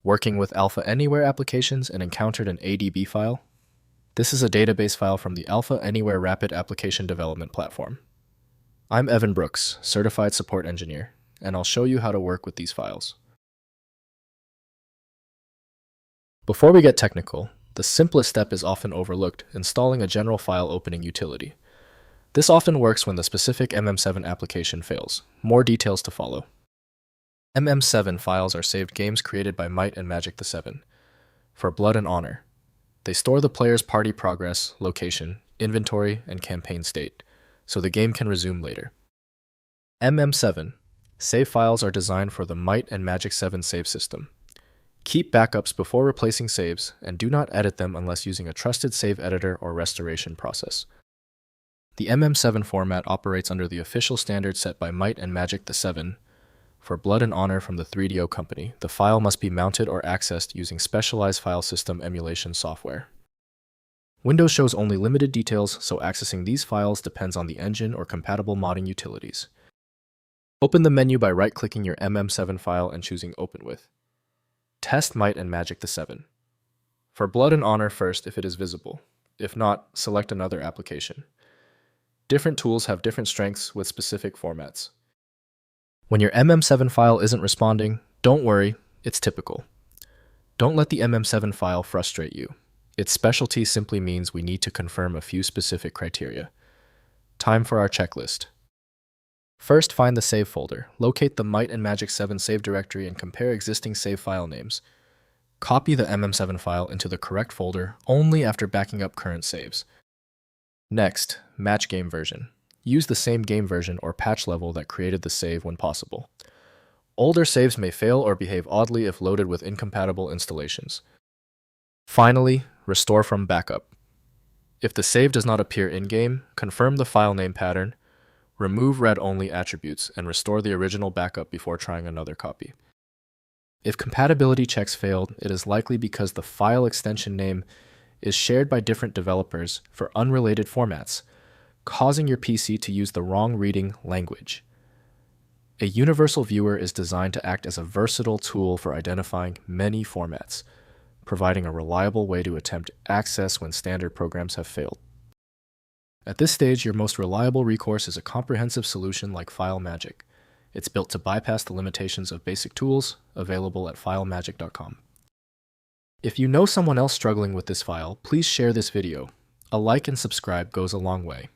Working with Alpha Anywhere applications and encountered an ADB file? This is a database file from the Alpha Anywhere Rapid Application Development Platform. I'm Evan Brooks, Certified Support Engineer, and I'll show you how to work with these files. Before we get technical, the simplest step is often overlooked: installing a general file opening utility. This often works when the specific MM7 application fails. More details to follow. MM7 files are saved games created by Might and Magic VII for Blood and Honor. They store the player's party progress, location, inventory, and campaign state, so the game can resume later. MM7 save files are designed for the Might and Magic VII save system. Keep backups before replacing saves, and do not edit them unless using a trusted save editor or restoration process. The MM7 format operates under the official standard set by Might and Magic VII. For Blood and Honor from the 3DO company, the file must be mounted or accessed using specialized file system emulation software. Windows shows only limited details, so accessing these files depends on the engine or compatible modding utilities. Open the menu by right-clicking your MM7 file and choosing Open With. Test Might and Magic VII. For Blood and Honor first if it is visible. If not, select another application. Different tools have different strengths with specific formats. When your MM7 file isn't responding, don't worry, it's typical. Don't let the MM7 file frustrate you. Its specialty simply means we need to confirm a few specific criteria. Time for our checklist. First, find the save folder. Locate the Might and Magic VII save directory and compare existing save file names. Copy the MM7 file into the correct folder only after backing up current saves. Next, match game version. Use the same game version or patch level that created the save when possible. Older saves may fail or behave oddly if loaded with incompatible installations. Finally, restore from backup. If the save does not appear in-game, confirm the file name pattern, remove read-only attributes, and restore the original backup before trying another copy. If compatibility checks failed, it is likely because the file extension name is shared by different developers for unrelated formats, causing your PC to use the wrong reading language. A universal viewer is designed to act as a versatile tool for identifying many formats, providing a reliable way to attempt access when standard programs have failed. At this stage, your most reliable recourse is a comprehensive solution like FileMagick. It's built to bypass the limitations of basic tools, available at filemagick.com. If you know someone else struggling with this file, please share this video. A like and subscribe goes a long way.